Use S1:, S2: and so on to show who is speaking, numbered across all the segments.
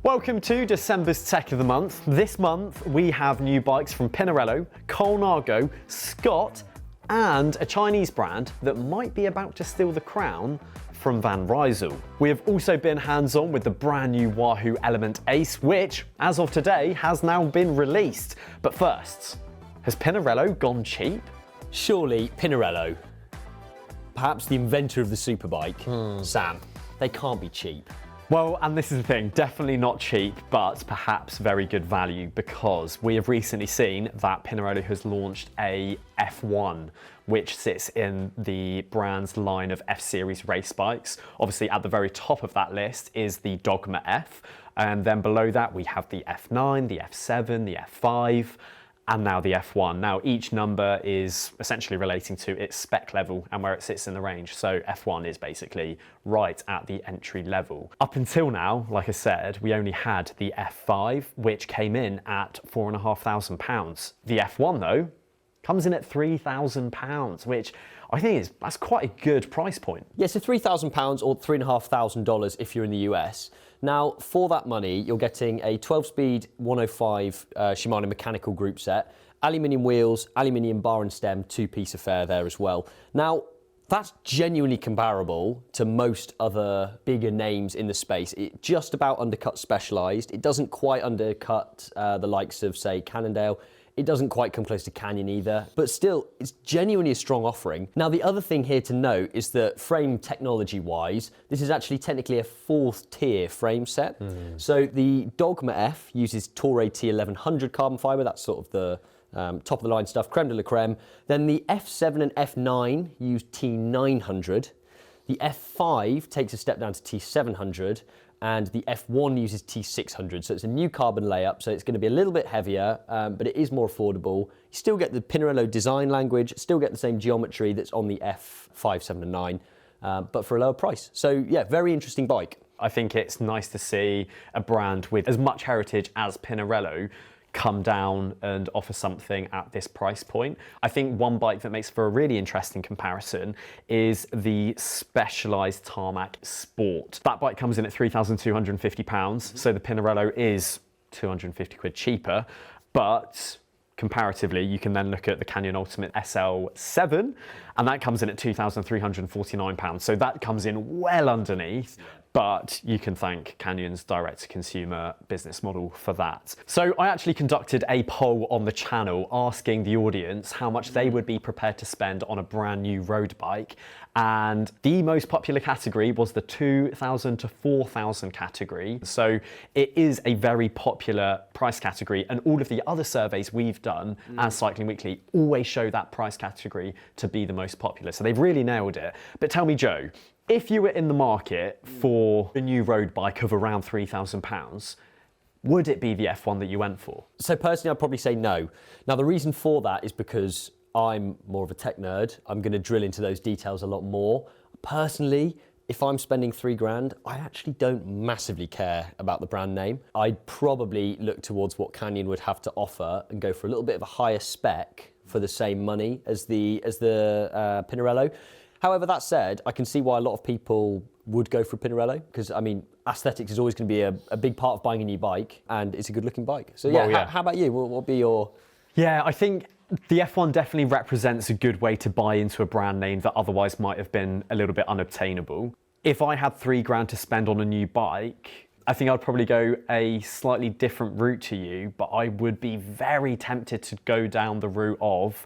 S1: Welcome to December's Tech of the Month. This month we have new bikes from Pinarello, Colnago, Scott, and a Chinese brand that might be about to steal the crown from Van Rysel. We have also been hands-on with the brand new Wahoo Elemnt Ace, which, as of today, has now been released. But first, has Pinarello gone cheap?
S2: Surely Pinarello, perhaps the inventor of the superbike, Sam, they can't be cheap.
S1: Well, and this is the thing, definitely not cheap, but perhaps very good value, because we have recently seen that Pinarello has launched a F1, which sits in the brand's line of F-Series race bikes. Obviously, at the very top of that list is the Dogma F, and then below that we have the F9, the F7, the F5, and now the F1. Now, each number is essentially relating to its spec level and where it sits in the range. So F1 is basically right at the entry level. Up until now, like I said, we only had the F5, which came in at £4,500. The F1 though, comes in at £3,000, which I think that's quite a good price point.
S2: Yeah, so £3,000 or $3,500 if you're in the US. Now, for that money, you're getting a 12-speed 105 Shimano mechanical group set, aluminium wheels, aluminium bar and stem, two-piece affair there as well. Now, that's genuinely comparable to most other bigger names in the space. It just about undercuts Specialized. It doesn't quite undercut the likes of, say, Cannondale. It doesn't quite come close to Canyon either, but still, it's genuinely a strong offering. Now, the other thing here to note is that frame technology-wise, this is actually technically a fourth tier frame set. So the Dogma F uses Toray T1100 carbon fiber, that's sort of the top of the line stuff, creme de la creme. Then the F7 and F9 use T900. The F5 takes a step down to T700. And the F1 uses T600, so it's a new carbon layup, so it's going to be a little bit heavier, but it is more affordable. You still get the Pinarello design language, still get the same geometry that's on the F5, 7 and 9, but for a lower price. So yeah, very interesting bike.
S1: I think it's nice to see a brand with as much heritage as Pinarello come down and offer something at this price point. I think one bike that makes for a really interesting comparison is the Specialized Tarmac Sport. That bike comes in at £3,250, so the Pinarello is 250 quid cheaper, but comparatively, you can then look at the Canyon Ultimate SL7, and that comes in at £2,349. So that comes in well underneath, but you can thank Canyon's direct-to-consumer business model for that. So I actually conducted a poll on the channel asking the audience how much they would be prepared to spend on a brand new road bike, and the most popular category was the 2,000 to 4,000 category. So it is a very popular price category, and all of the other surveys we've done as Cycling Weekly always show that price category to be the most popular. So they've really nailed it. But tell me, Joe, if you were in the market for a new road bike of around £3,000, would it be the F1 that you went for?
S2: So personally, I'd probably say no. Now, the reason for that is because I'm more of a tech nerd. I'm going to drill into those details a lot more. Personally, if I'm spending £3,000, I actually don't massively care about the brand name. I'd probably look towards what Canyon would have to offer and go for a little bit of a higher spec for the same money as the Pinarello. However, that said, I can see why a lot of people would go for a Pinarello, because, I mean, aesthetics is always going to be a big part of buying a new bike, and it's a good-looking bike. So, yeah,
S1: well,
S2: how about you? What would be your...
S1: Yeah, I think the F1 definitely represents a good way to buy into a brand name that otherwise might have been a little bit unobtainable. If I had £3,000 to spend on a new bike, I think I'd probably go a slightly different route to you, but I would be very tempted to go down the route of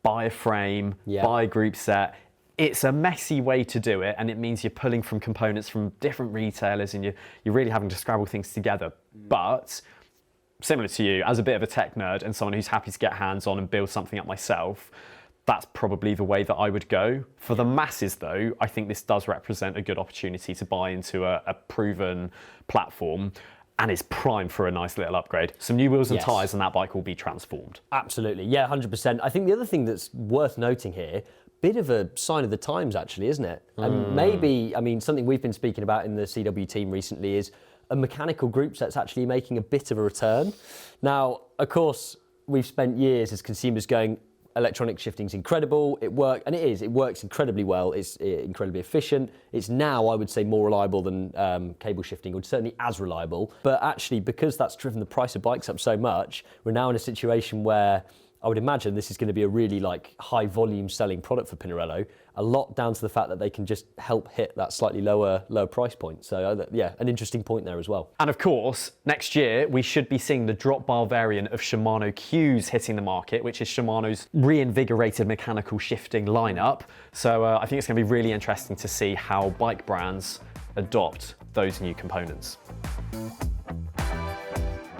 S1: buy a frame, buy a group set. It's a messy way to do it, and it means you're pulling from components from different retailers, and you're really having to scrabble things together. But similar to you, as a bit of a tech nerd and someone who's happy to get hands-on and build something up myself, that's probably the way that I would go. For the masses though, I think this does represent a good opportunity to buy into a proven platform, and it's primed for a nice little upgrade. Some new wheels and tyres and that bike will be transformed.
S2: Absolutely, yeah, 100%. I think the other thing that's worth noting here, bit of a sign of the times actually, isn't it? And maybe, I mean, something we've been speaking about in the CW team recently is a mechanical group set's actually making a bit of a return. Now, of course, we've spent years as consumers going, electronic shifting's incredible. It works incredibly well. It's incredibly efficient. It's now, I would say, more reliable than cable shifting, or certainly as reliable. But actually, because that's driven the price of bikes up so much, we're now in a situation where I would imagine this is going to be a really high volume selling product for Pinarello, a lot down to the fact that they can just help hit that slightly lower price point. So yeah, an interesting point there as well.
S1: And of course, next year we should be seeing the drop bar variant of Shimano Qs hitting the market, which is Shimano's reinvigorated mechanical shifting lineup. So I think it's going to be really interesting to see how bike brands adopt those new components.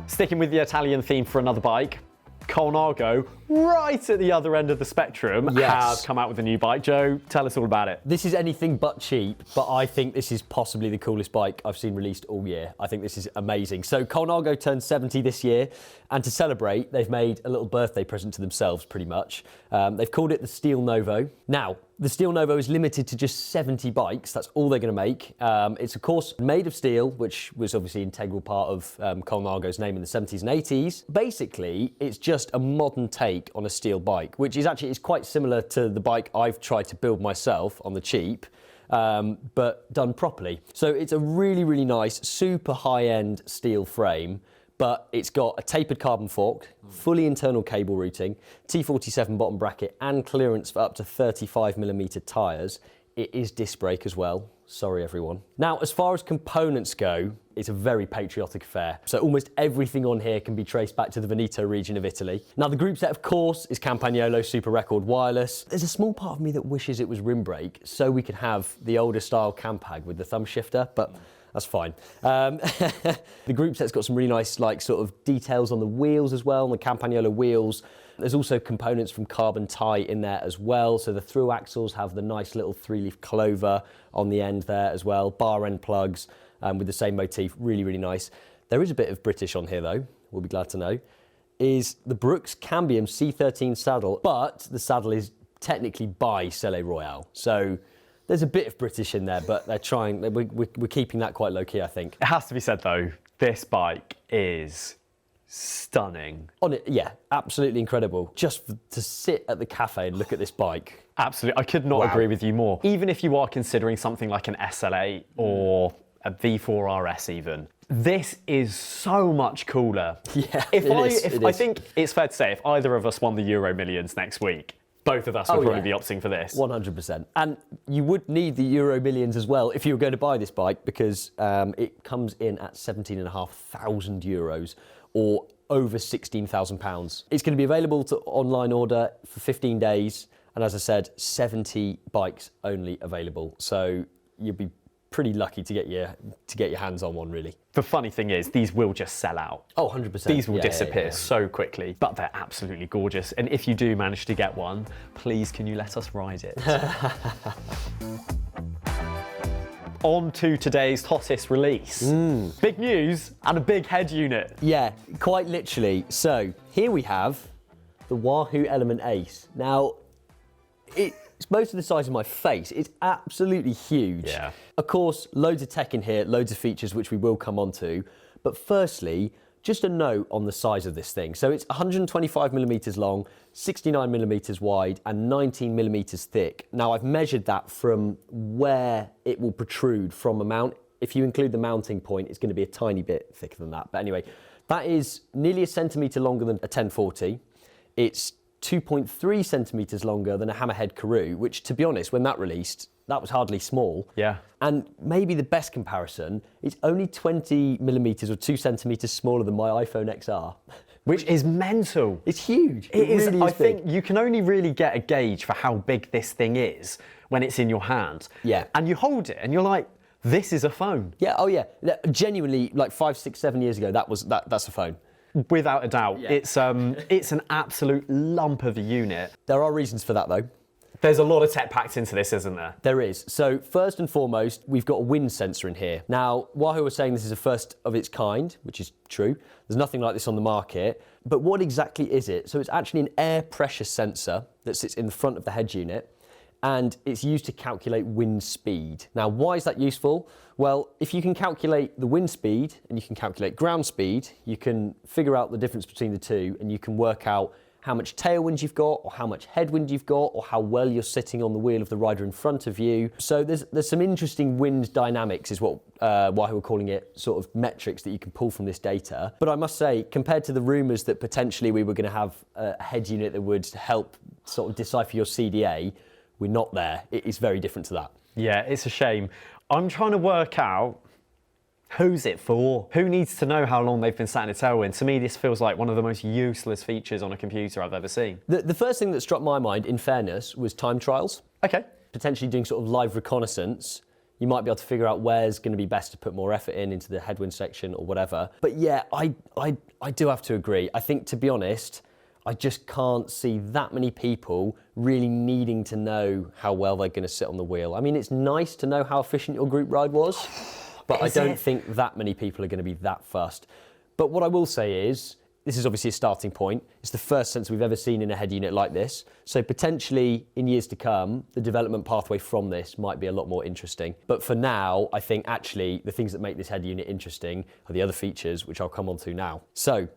S1: Sticking with the Italian theme for another bike, Colnago, right at the other end of the spectrum, have come out with a new bike. Joe, tell us all about it.
S2: This is anything but cheap, but I think this is possibly the coolest bike I've seen released all year. I think this is amazing. So Colnago turned 70 this year, and to celebrate, they've made a little birthday present to themselves, pretty much. They've called it the Steelnovo. Now, the Steelnovo is limited to just 70 bikes. That's all they're going to make. It's, of course, made of steel, which was obviously an integral part of Colnago's name in the 70s and 80s. Basically, it's just a modern take on a steel bike, which is actually quite similar to the bike I've tried to build myself on the cheap, but done properly. So it's a really, really nice, super high-end steel frame, but it's got a tapered carbon fork, fully internal cable routing, T47 bottom bracket, and clearance for up to 35mm tyres. It is disc brake as well. Sorry, everyone. Now, as far as components go, it's a very patriotic affair. So almost everything on here can be traced back to the Veneto region of Italy. Now, the group set, of course, is Campagnolo Super Record wireless. There's a small part of me that wishes it was rim brake so we could have the older style Campag with the thumb shifter, but that's fine. The group set's got some really nice sort of details on the wheels as well, on the Campagnolo wheels. There's also components from Carbon Tie in there as well. So the through axles have the nice little 3-leaf clover on the end there as well. Bar end plugs with the same motif, really, really nice. There is a bit of British on here though, we'll be glad to know, is the Brooks Cambium C13 saddle, but the saddle is technically by Selle Royale. So there's a bit of British in there, but they're trying, we're keeping that quite low key, I think.
S1: It has to be said though, this bike is stunning.
S2: On it, yeah, absolutely incredible. Just to sit at the cafe and look at this bike.
S1: Absolutely, I could not agree with you more. Even if you are considering something like an SL8 or a V4 RS even, this is so much cooler.
S2: Yeah,
S1: I think it's fair to say if either of us won the Euro Millions next week, both of us would probably be opting for this.
S2: 100%. And you would need the Euro Millions as well if you were going to buy this bike, because it comes in at 17,500 euros or over £16,000. It's going to be available to online order for 15 days. And as I said, 70 bikes only available. So you'll be pretty lucky to get your hands on one, really.
S1: The funny thing is, these will just sell out.
S2: Oh, 100%.
S1: These will disappear so quickly, but they're absolutely gorgeous. And if you do manage to get one, please can you let us ride it? On to today's hottest release. Big news and a big head unit.
S2: Yeah, quite literally. So here we have the Wahoo Elemnt Ace. Now, it's most of the size of my face. It's absolutely huge.
S1: Yeah.
S2: Of course, loads of tech in here, loads of features which we will come on to. But firstly, just a note on the size of this thing. So it's 125mm long, 69mm wide, and 19mm thick. Now, I've measured that from where it will protrude from a mount. If you include the mounting point, it's going to be a tiny bit thicker than that. But anyway, that is nearly a centimetre longer than a 1040. It's 2.3 centimetres longer than a Hammerhead Karoo, which, to be honest, when that released, that was hardly small.
S1: Yeah.
S2: And maybe the best comparison, it's only 20mm or 2 centimetres smaller than my iPhone XR.
S1: Which is mental.
S2: It's huge.
S1: It is.
S2: Really
S1: I think you can only really get a gauge for how big this thing is when it's in your hand.
S2: Yeah.
S1: And you hold it and you're like, this is a phone.
S2: Yeah, oh yeah. Genuinely, like 5, 6, 7 years ago, that's a phone.
S1: Without a doubt.
S2: Yeah.
S1: It's an absolute lump of a unit.
S2: There are reasons for that though.
S1: There's a lot of tech packed into this, isn't there?
S2: There is. So first and foremost, we've got a wind sensor in here. Now, Wahoo are saying this is a first of its kind, which is true. There's nothing like this on the market. But what exactly is it? So it's actually an air pressure sensor that sits in the front of the head unit, and it's used to calculate wind speed. Now, why is that useful? Well, if you can calculate the wind speed and you can calculate ground speed, you can figure out the difference between the two, and you can work out how much tailwind you've got, or how much headwind you've got, or how well you're sitting on the wheel of the rider in front of you. So there's some interesting wind dynamics, is what Wahoo are calling it, sort of metrics that you can pull from this data. But I must say, compared to the rumours that potentially we were going to have a head unit that would help sort of decipher your CDA, we're not there. It is very different to that.
S1: Yeah, it's a shame. I'm trying to work out, who's it for? Who needs to know how long they've been sat in a tailwind? To me, this feels like one of the most useless features on a computer I've ever seen.
S2: The first thing that struck my mind, in fairness, was time trials.
S1: Okay.
S2: Potentially doing sort of live reconnaissance. You might be able to figure out where's going to be best to put more effort into the headwind section or whatever. But yeah, I do have to agree. I think, to be honest, I just can't see that many people really needing to know how well they're going to sit on the wheel. I mean, it's nice to know how efficient your group ride was, but I don't think that many people are going to be that fussed. But what I will say is, this is obviously a starting point. It's the first sense we've ever seen in a head unit like this. So potentially, in years to come, the development pathway from this might be a lot more interesting. But for now, I think actually the things that make this head unit interesting are the other features, which I'll come on to now. So,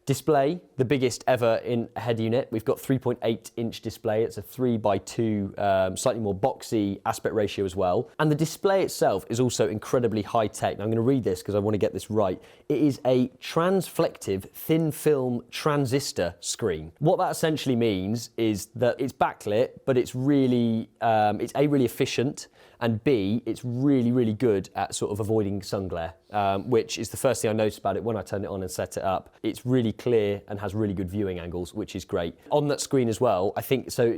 S2: display, the biggest ever in a head unit. We've got 3.8-inch display. It's a 3:2, slightly more boxy aspect ratio as well. And the display itself is also incredibly high tech. Now I'm going to read this because I want to get this right. It is a transflective thin film transistor screen. What that essentially means is that it's backlit, but it's really, it's A, really efficient, and B, it's really, really good at sort of avoiding sun glare, which is the first thing I noticed about it when I turned it on and set it up. It's really clear and has really good viewing angles, which is great. On that screen as well, I think, so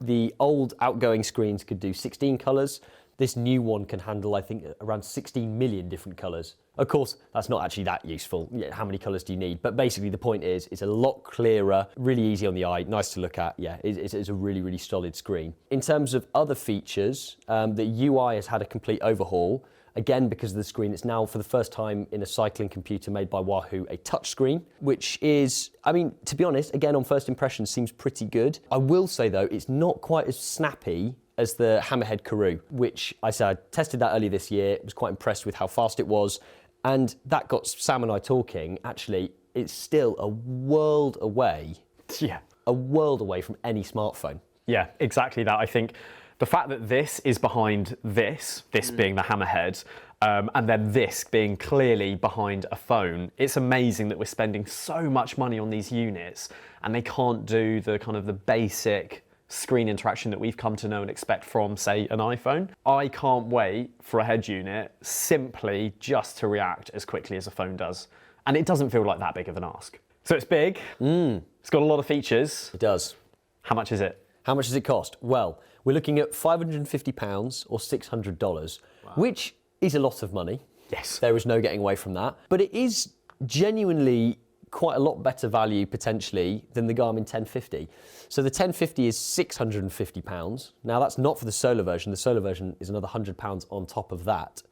S2: the old outgoing screens could do 16 colours. This new one can handle, I think, around 16 million different colours. Of course, that's not actually that useful. Yeah, how many colours do you need? But basically the point is, it's a lot clearer, really easy on the eye, nice to look at. Yeah, it's a really, really solid screen. In terms of other features, the UI has had a complete overhaul. Again, because of the screen, it's now for the first time in a cycling computer made by Wahoo, a touchscreen, which is, I mean, to be honest, again, on first impression, seems pretty good. I will say though, it's not quite as snappy as the Hammerhead Karoo, which I said, I tested that earlier this year, was quite impressed with how fast it was, and that got Sam and I talking. Actually, it's still a world away.
S1: Yeah.
S2: A world away from any smartphone.
S1: Yeah, exactly that. I think the fact that this is behind this being the Hammerhead, and then this being clearly behind a phone, it's amazing that we're spending so much money on these units and they can't do the kind of the basic screen interaction that we've come to know and expect from, say, an iPhone. I can't wait for a head unit simply just to react as quickly as a phone does. And it doesn't feel like that big of an ask. So it's big, it's got a lot of features.
S2: It does.
S1: How much is it?
S2: How much does it cost? Well, we're looking at £550 or $600, which is a lot of money.
S1: Yes.
S2: There is no getting away from that. But it is genuinely quite a lot better value potentially than the Garmin 1050. So the 1050 is £650. Now that's not for the solar version. The solar version is another £100 on top of that.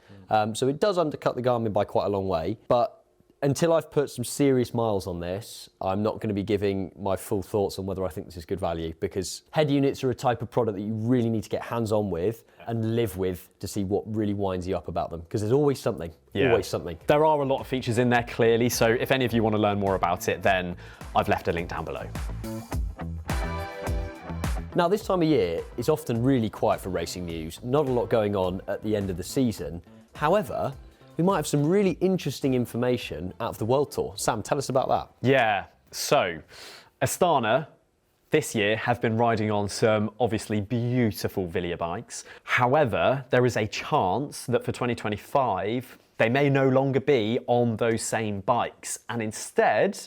S2: So it does undercut the Garmin by quite a long way. But until I've put some serious miles on this, I'm not going to be giving my full thoughts on whether I think this is good value, because head units are a type of product that you really need to get hands-on with and live with to see what really winds you up about them, because there's always something, always something.
S1: There are a lot of features in there clearly, so if any of you want to learn more about it, then I've left a link down below.
S2: Now this time of year is often really quiet for racing news, not a lot going on at the end of the season. However, we might have some really interesting information out of the World Tour. Sam, tell us about that.
S1: Yeah, so Astana this year have been riding on some obviously beautiful Villiers bikes. However, there is a chance that for 2025, they may no longer be on those same bikes and instead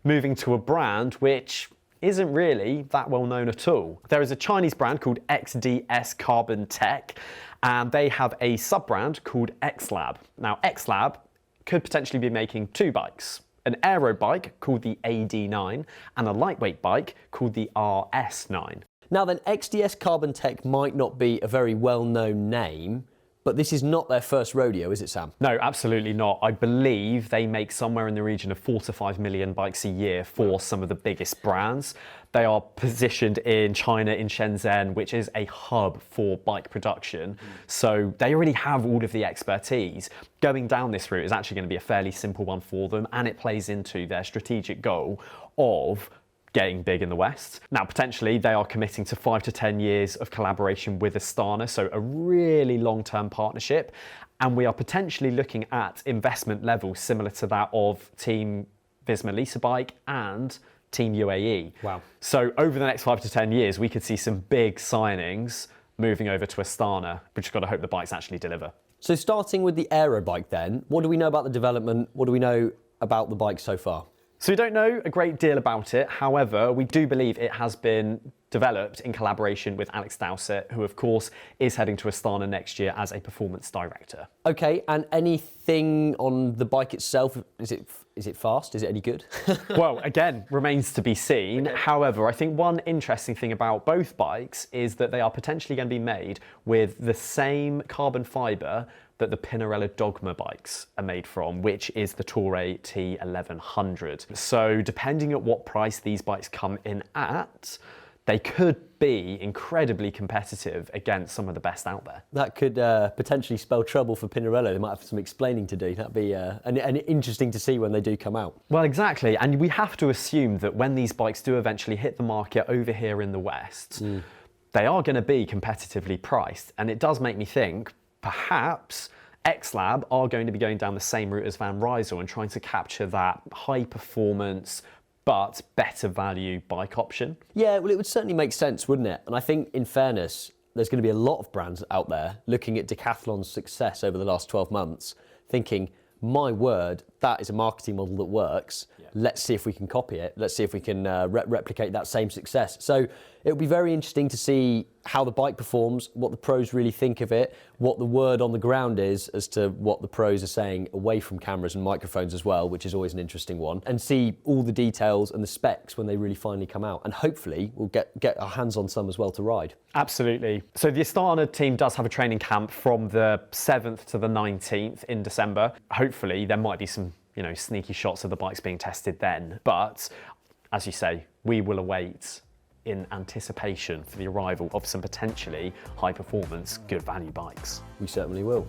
S1: moving to a brand which isn't really that well known at all. There is a Chinese brand called XDS Carbon Tech, and they have a sub-brand called X-Lab. Now, X-Lab could potentially be making two bikes, an aero bike called the AD9 and a lightweight bike called the RS9.
S2: Now then, XDS Carbon Tech might not be a very well-known name, but this is not their first rodeo, is it, Sam?
S1: No, absolutely not. I believe they make somewhere in the region of 4 to 5 million bikes a year for some of the biggest brands. They are positioned in China, in Shenzhen, which is a hub for bike production. So they already have all of the expertise. Going down this route is actually going to be a fairly simple one for them, and it plays into their strategic goal of getting big in the West. Now, potentially they are committing to 5 to 10 years of collaboration with Astana, so a really long-term partnership. And we are potentially looking at investment levels similar to that of Team Visma Lease Bike and Team UAE.
S2: Wow.
S1: So over the next 5 to 10 years, we could see some big signings moving over to Astana. We've just got to hope the bikes actually deliver.
S2: So starting with the aero bike then, what do we know about the development? What do we know about the bike so far?
S1: So we don't know a great deal about it. However, we do believe it has been developed in collaboration with Alex Dowsett, who of course is heading to Astana next year as a performance director.
S2: Okay, and anything on the bike itself? Is it fast? Is it any good?
S1: Well, again, remains to be seen. Okay. However, I think one interesting thing about both bikes is that they are potentially going to be made with the same carbon fibre that the Pinarello Dogma bikes are made from, which is the Toray T1100. So depending at what price these bikes come in at, they could be incredibly competitive against some of the best out there.
S2: That could potentially spell trouble for Pinarello. They might have some explaining to do. That'd be and interesting to see when they do come out.
S1: Well, exactly. And we have to assume that when these bikes do eventually hit the market over here in the West, they are going to be competitively priced. And it does make me think, perhaps X-Lab are going to be going down the same route as Van Rysel and trying to capture that high performance but better value bike option. Yeah,
S2: well, it would certainly make sense, wouldn't it? And I think, in fairness, there's going to be a lot of brands out there looking at Decathlon's success over the last 12 months, thinking, my word, that is a marketing model that works. Yeah. Let's see if we can copy it. Let's see if we can replicate that same success. So it'll be very interesting to see how the bike performs, what the pros really think of it, what the word on the ground is as to what the pros are saying away from cameras and microphones as well, which is always an interesting one, and see all the details and the specs when they really finally come out. And hopefully we'll get our hands on some as well to ride.
S1: Absolutely. So the Astana team does have a training camp from the 7th to the 19th in December. Hopefully there might be some, sneaky shots of the bikes being tested then. But as you say, we will await in anticipation for the arrival of some potentially high performance, good value bikes.
S2: We certainly will.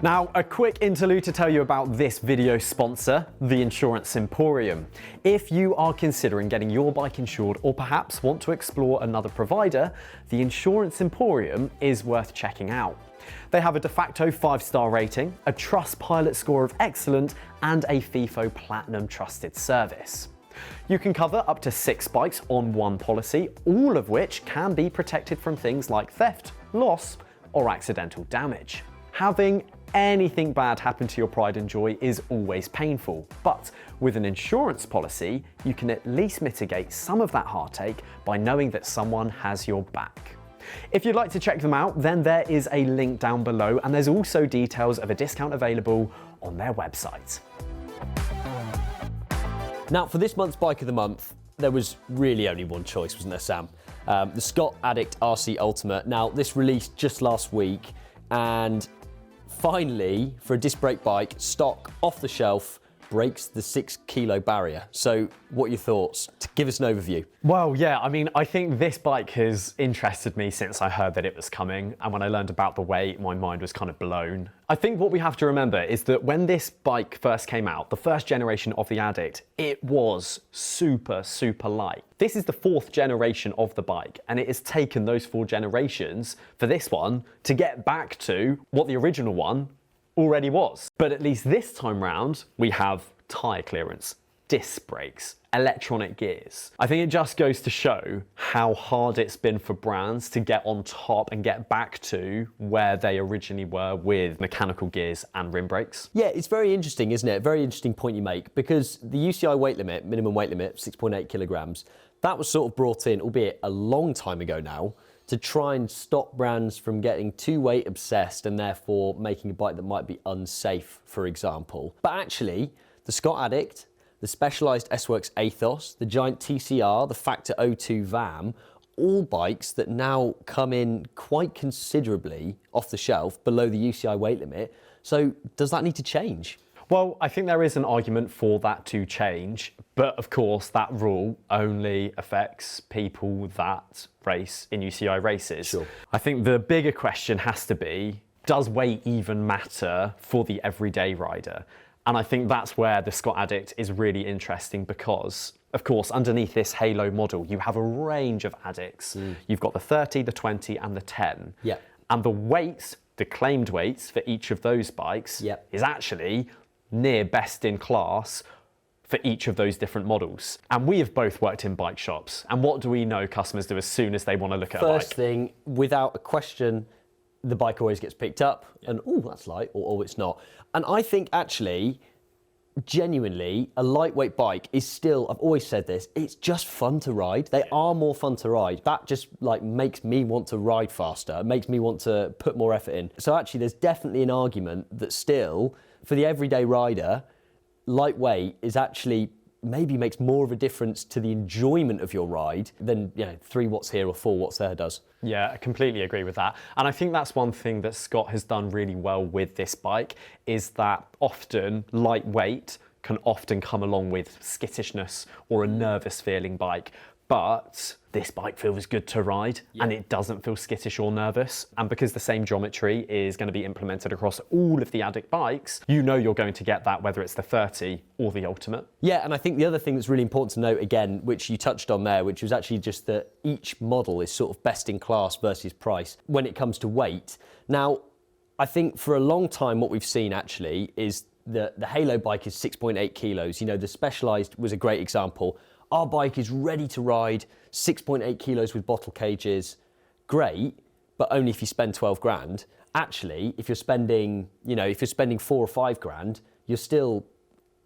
S1: Now, a quick interlude to tell you about this video sponsor, the Insurance Emporium. If you are considering getting your bike insured or perhaps want to explore another provider, the Insurance Emporium is worth checking out. They have a de facto 5-star rating, a Trustpilot score of excellent, and a FIFO Platinum trusted service. You can cover up to 6 bikes on one policy, all of which can be protected from things like theft, loss, or accidental damage. Having anything bad happen to your pride and joy is always painful, but with an insurance policy, you can at least mitigate some of that heartache by knowing that someone has your back. If you'd like to check them out, then there is a link down below, and there's also details of a discount available on their website.
S2: Now, for this month's Bike of the Month, there was really only one choice, wasn't there, Sam? The Scott Addict RC Ultimate. Now, this released just last week, and finally, for a disc brake bike, stock, off the shelf, breaks the 6 kilo barrier. So what are your thoughts? Give us an overview.
S1: Well, yeah, I think this bike has interested me since I heard that it was coming. And when I learned about the weight, my mind was kind of blown. I think what we have to remember is that when this bike first came out, the first generation of the Addict, it was super, super light. This is the 4th generation of the bike, and it has taken those 4 generations for this one to get back to what the original one already was. But at least this time round, we have tyre clearance, disc brakes, electronic gears. I think it just goes to show how hard it's been for brands to get on top and get back to where they originally were with mechanical gears and rim brakes.
S2: Yeah, it's very interesting, isn't it? Very interesting point you make, because the UCI weight limit, minimum weight limit, 6.8 kilograms, that was sort of brought in, albeit a long time ago now, to try and stop brands from getting too weight obsessed and therefore making a bike that might be unsafe, for example. But actually, the Scott Addict, the Specialized S-Works Athos, the Giant TCR, the Factor 02 VAM, all bikes that now come in quite considerably off the shelf below the UCI weight limit. So does that need to change?
S1: Well, I think there is an argument for that to change, but of course that rule only affects people that race in UCI races.
S2: Sure.
S1: I think the bigger question has to be, does weight even matter for the everyday rider? And I think that's where the Scott Addict is really interesting because, of course, underneath this Halo model, you have a range of Addicts. You've got the 30, the 20 and the 10.
S2: Yeah.
S1: And the weights, the claimed weights for each of those bikes is actually near best in class for each of those different models. And we have both worked in bike shops. And what do we know customers do as soon as they want to look at a bike?
S2: First thing, without a question, the bike always gets picked up and, oh, that's light, or oh, it's not. And I think actually, genuinely, a lightweight bike is still, I've always said this, it's just fun to ride. They are more fun to ride. That just like makes me want to ride faster, makes me want to put more effort in. So actually there's definitely an argument that still, for the everyday rider, lightweight is actually maybe makes more of a difference to the enjoyment of your ride than 3 watts here or 4 watts there does.
S1: Yeah, I completely agree with that. And I think that's one thing that Scott has done really well with this bike is that often lightweight can often come along with skittishness or a nervous feeling bike. But this bike feels good to ride and it doesn't feel skittish or nervous. And because the same geometry is going to be implemented across all of the Addict bikes, you know you're going to get that whether it's the 30 or the Ultimate.
S2: Yeah, and I think the other thing that's really important to note again, which you touched on there, which was actually just that each model is sort of best in class versus price when it comes to weight. Now, I think for a long time what we've seen actually is the Halo bike is 6.8 kilos. You know, the Specialized was a great example. Our bike is ready to ride, 6.8 kilos with bottle cages, great, but only if you spend 12 grand. Actually, if you're spending, if you're spending 4 or 5 grand, you're still,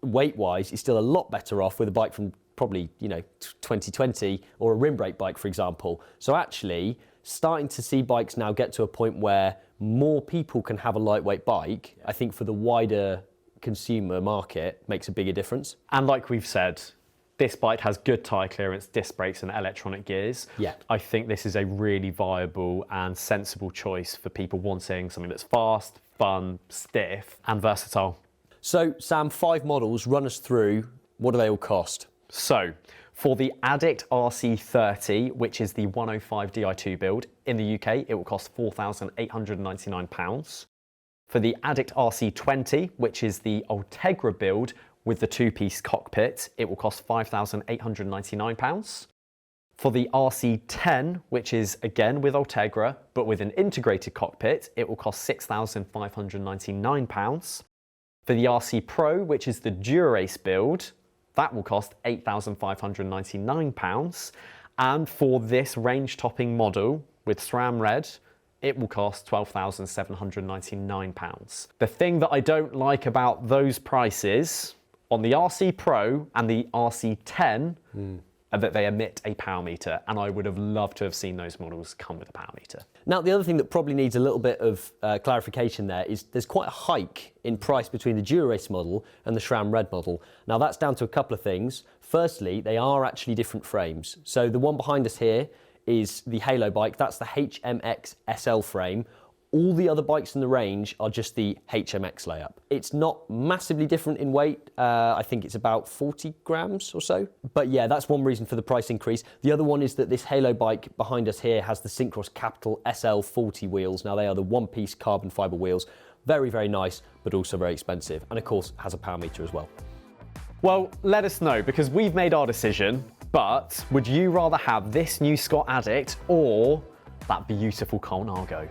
S2: weight-wise, you're still a lot better off with a bike from probably, 2020 or a rim brake bike, for example. So actually, starting to see bikes now get to a point where more people can have a lightweight bike, I think for the wider consumer market makes a bigger difference.
S1: And like we've said, this bike has good tyre clearance, disc brakes and electronic gears.
S2: Yeah.
S1: I think this is a really viable and sensible choice for people wanting something that's fast, fun, stiff and versatile.
S2: So Sam, 5 models, run us through, what do they all cost?
S1: So for the Addict RC30, which is the 105 Di2 build, in the UK it will cost £4,899. For the Addict RC20, which is the Ultegra build, with the 2-piece cockpit, it will cost £5,899. For the RC10, which is again with Ultegra, but with an integrated cockpit, it will cost £6,599. For the RC Pro, which is the Dura-Ace build, that will cost £8,599. And for this range-topping model with SRAM Red, it will cost £12,799. The thing that I don't like about those prices on the RC Pro and the RC10 are that they emit a power meter, and I would have loved to have seen those models come with a power meter.
S2: Now, the other thing that probably needs a little bit of clarification there is there's quite a hike in price between the Dura-Ace model and the SRAM Red model. Now, that's down to a couple of things. Firstly, they are actually different frames. So the one behind us here is the Halo bike. That's the HMX SL frame. All the other bikes in the range are just the HMX layup. It's not massively different in weight. I think it's about 40 grams or so. But yeah, that's one reason for the price increase. The other one is that this Halo bike behind us here has the Syncros Capital SL40 wheels. Now they are the 1-piece carbon fiber wheels. Very, very nice, but also very expensive. And of course, has a power meter as well.
S1: Well, let us know, because we've made our decision, but would you rather have this new Scott Addict or that beautiful Colnago?